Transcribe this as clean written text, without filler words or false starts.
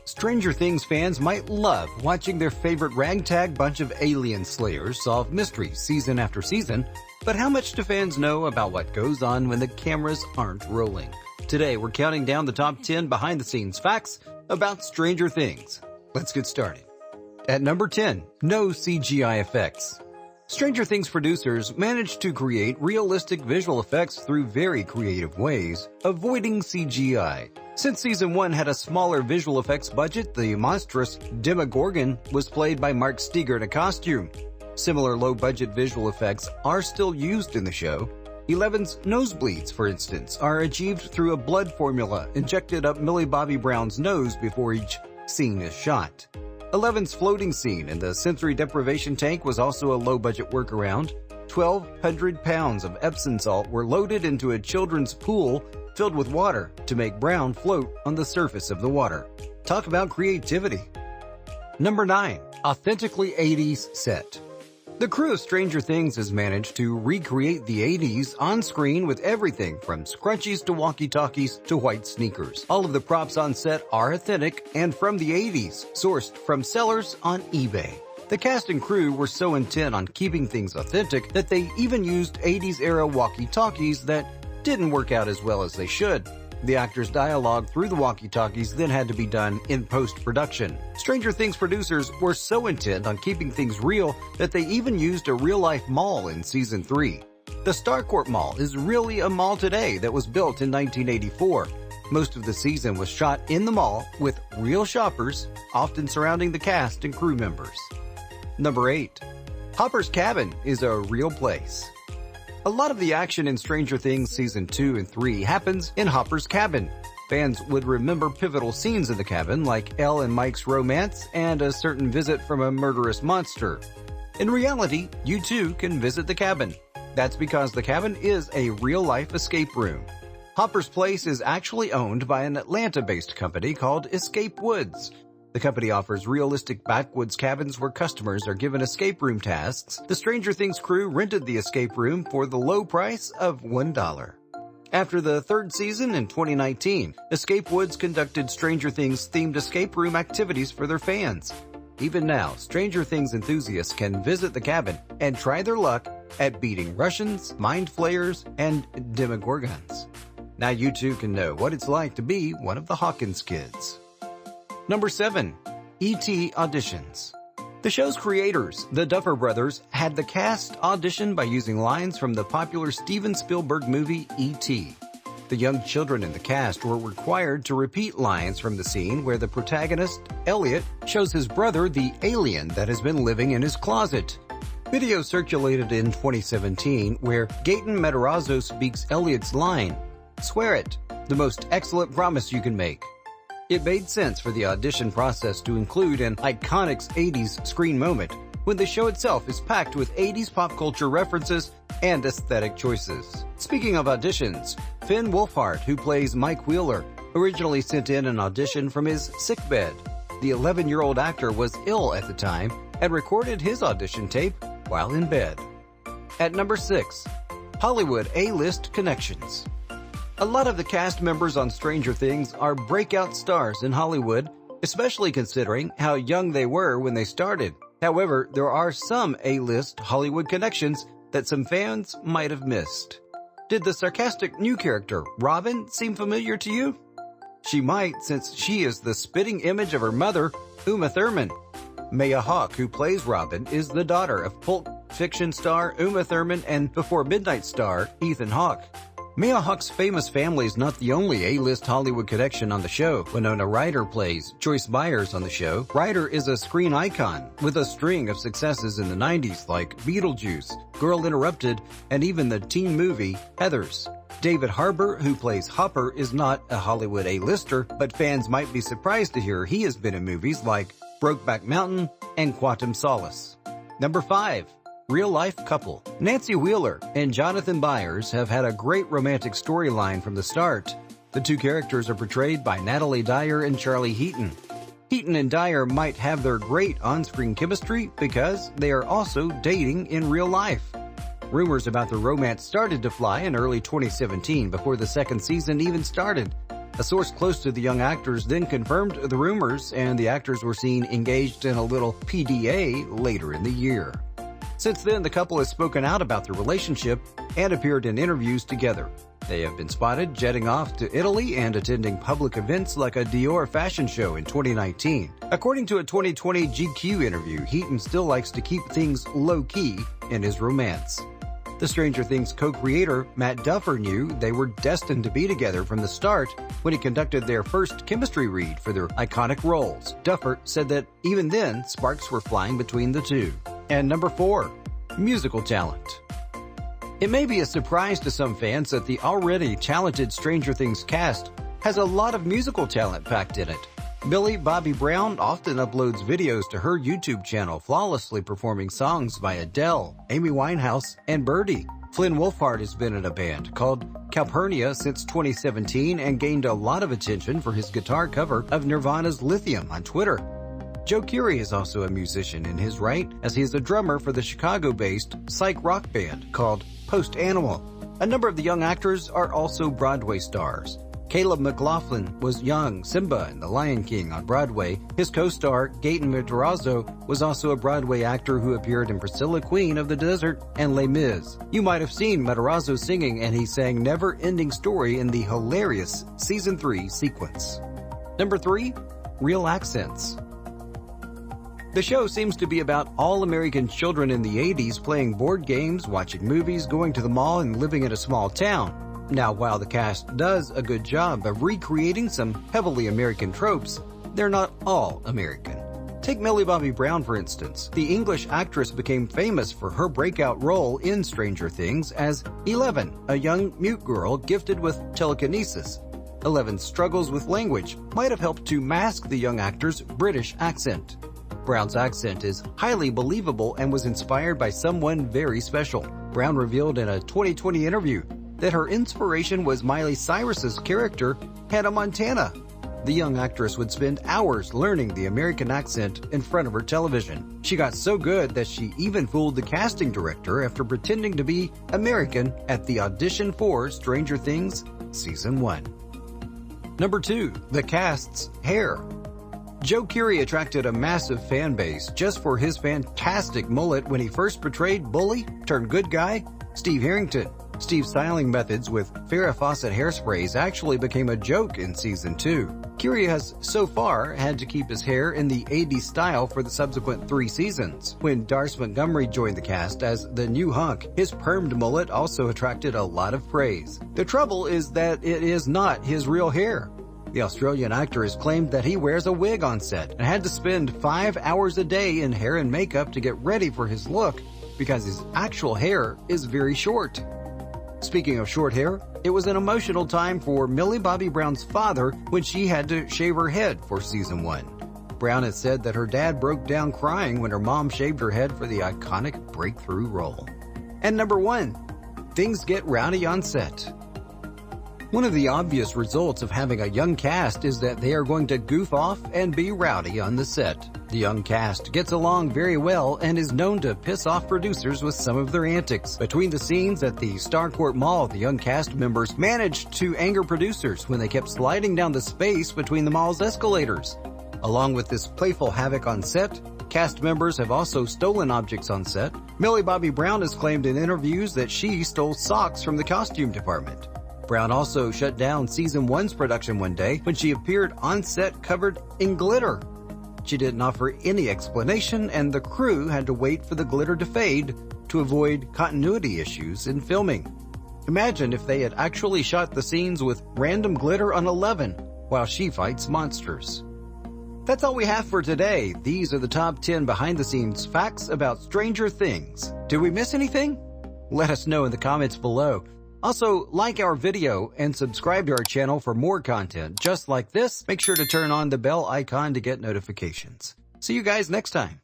Stranger Things fans might love watching their favorite ragtag bunch of alien slayers solve mysteries season after season, but how much do fans know about what goes on when the cameras aren't rolling? Today, we're counting down the top 10 behind-the-scenes facts about Stranger Things. Let's get started. At number 10, no CGI effects. Stranger Things producers managed to create realistic visual effects through very creative ways, avoiding CGI. Since Season 1 had a smaller visual effects budget, the monstrous Demogorgon was played by Mark Steger in a costume. Similar low-budget visual effects are still used in the show. Eleven's nosebleeds, for instance, are achieved through a blood formula injected up Millie Bobby Brown's nose before each scene is shot. Eleven's floating scene in the sensory deprivation tank was also a low-budget workaround. 1,200 pounds of Epsom salt were loaded into a children's pool filled with water to make Brown float on the surface of the water. Talk about creativity. Number 9. Authentically 80s set. The crew of Stranger Things has managed to recreate the 80s on screen with everything from scrunchies to walkie-talkies to white sneakers. All of the props on set are authentic and from the 80s, sourced from sellers on eBay. The cast and crew were so intent on keeping things authentic that they even used 80s-era walkie-talkies that didn't work out as well as they should. The actors' dialogue through the walkie-talkies then had to be done in post-production. Stranger Things producers were so intent on keeping things real that they even used a real-life mall in Season 3. The Starcourt Mall is really a mall today that was built in 1984. Most of the season was shot in the mall with real shoppers, often surrounding the cast and crew members. Number 8. Hopper's cabin is a real place. A lot of the action in Stranger Things Season 2 and 3 happens in Hopper's cabin. Fans would remember pivotal scenes in the cabin like Elle and Mike's romance and a certain visit from a murderous monster. In reality, you too can visit the cabin. That's because the cabin is a real-life escape room. Hopper's place is actually owned by an Atlanta-based company called Escape Woods. The company offers realistic backwoods cabins where customers are given escape room tasks. The Stranger Things crew rented the escape room for the low price of $1. After the third season in 2019, Escape Woods conducted Stranger Things themed escape room activities for their fans. Even now, Stranger Things enthusiasts can visit the cabin and try their luck at beating Russians, mind flayers, and Demogorgons. Now you too can know what it's like to be one of the Hawkins kids. Number 7. E.T. auditions. The show's creators, the Duffer Brothers, had the cast audition by using lines from the popular Steven Spielberg movie E.T. The young children in the cast were required to repeat lines from the scene where the protagonist, Elliot, shows his brother the alien that has been living in his closet. Video circulated in 2017 where Gaten Matarazzo speaks Elliot's line, "Swear it, the most excellent promise you can make." It made sense for the audition process to include an iconic 80s screen moment when the show itself is packed with 80s pop culture references and aesthetic choices. Speaking of auditions, Finn Wolfhard, who plays Mike Wheeler, originally sent in an audition from his sickbed. The 11-year-old actor was ill at the time and recorded his audition tape while in bed. At number 6. Hollywood A-list connections. A lot of the cast members on Stranger Things are breakout stars in Hollywood, especially considering how young they were when they started. However, there are some A-list Hollywood connections that some fans might have missed. Did the sarcastic new character, Robin, seem familiar to you? She might, since she is the spitting image of her mother, Uma Thurman. Maya Hawke, who plays Robin, is the daughter of Pulp Fiction star Uma Thurman and Before Midnight star Ethan Hawke. Maya Hawke's famous family is not the only A-list Hollywood connection on the show. Winona Ryder plays Joyce Byers on the show. Ryder is a screen icon with a string of successes in the 90s like Beetlejuice, Girl Interrupted, and even the teen movie Heathers. David Harbour, who plays Hopper, is not a Hollywood A-lister, but fans might be surprised to hear he has been in movies like Brokeback Mountain and Quantum Solace. Number 5. Real-life couple. Nancy Wheeler and Jonathan Byers have had a great romantic storyline from the start. The two characters are portrayed by Natalie Dyer and Charlie Heaton. Heaton and Dyer might have their great on-screen chemistry because they are also dating in real life. Rumors about their romance started to fly in early 2017 before the second season even started. A source close to the young actors then confirmed the rumors, and the actors were seen engaged in a little PDA later in the year. Since then, the couple has spoken out about their relationship and appeared in interviews together. They have been spotted jetting off to Italy and attending public events like a Dior fashion show in 2019. According to a 2020 GQ interview, Heaton still likes to keep things low-key in his romance. The Stranger Things co-creator, Matt Duffer, knew they were destined to be together from the start when he conducted their first chemistry read for their iconic roles. Duffer said that even then, sparks were flying between the two. And number 4, musical talent. It may be a surprise to some fans that the already talented Stranger Things cast has a lot of musical talent packed in it. Millie Bobby Brown often uploads videos to her YouTube channel flawlessly performing songs by Adele, Amy Winehouse, and Birdie. Flynn Wolfhard has been in a band called Calpurnia since 2017 and gained a lot of attention for his guitar cover of Nirvana's Lithium on Twitter. Joe Keery is also a musician in his right, as he is a drummer for the Chicago-based psych rock band called Post Animal. A number of the young actors are also Broadway stars. Caleb McLaughlin was young Simba in The Lion King on Broadway. His co-star, Gaten Matarazzo, was also a Broadway actor who appeared in Priscilla, Queen of the Desert, and Les Mis. You might have seen Matarazzo singing, and he sang Never Ending Story in the hilarious Season 3 sequence. Number 3, real accents. The show seems to be about all American children in the 80s playing board games, watching movies, going to the mall, and living in a small town. Now, while the cast does a good job of recreating some heavily American tropes, they're not all American. Take Millie Bobby Brown, for instance. The English actress became famous for her breakout role in Stranger Things as Eleven, a young mute girl gifted with telekinesis. Eleven's struggles with language might have helped to mask the young actor's British accent. Brown's accent is highly believable and was inspired by someone very special. Brown revealed in a 2020 interview that her inspiration was Miley Cyrus's character, Hannah Montana. The young actress would spend hours learning the American accent in front of her television. She got so good that she even fooled the casting director after pretending to be American at the audition for Stranger Things Season 1. Number 2, the cast's hair. Joe Keery attracted a massive fan base just for his fantastic mullet when he first portrayed bully turned good guy Steve Harrington. Steve's styling methods with Farrah Fawcett hairsprays actually became a joke in Season 2. Keery has so far had to keep his hair in the 80s style for the subsequent 3 seasons. When Darce Montgomery joined the cast as the new hunk, his permed mullet also attracted a lot of praise. The trouble is that it is not his real hair. The Australian actor has claimed that he wears a wig on set and had to spend 5 hours a day in hair and makeup to get ready for his look because his actual hair is very short. Speaking of short hair, it was an emotional time for Millie Bobby Brown's father when she had to shave her head for Season 1. Brown has said that her dad broke down crying when her mom shaved her head for the iconic breakthrough role. And number 1, things get rowdy on set. One of the obvious results of having a young cast is that they are going to goof off and be rowdy on the set. The young cast gets along very well and is known to piss off producers with some of their antics. Between the scenes at the Starcourt Mall, the young cast members managed to anger producers when they kept sliding down the space between the mall's escalators. Along with this playful havoc on set, cast members have also stolen objects on set. Millie Bobby Brown has claimed in interviews that she stole socks from the costume department. Brown also shut down Season 1's production one day when she appeared on set covered in glitter. She didn't offer any explanation, and the crew had to wait for the glitter to fade to avoid continuity issues in filming. Imagine if they had actually shot the scenes with random glitter on Eleven while she fights monsters. That's all we have for today. These are the top 10 behind-the-scenes facts about Stranger Things. Did we miss anything? Let us know in the comments below. Also, like our video and subscribe to our channel for more content just like this. Make sure to turn on the bell icon to get notifications. See you guys next time.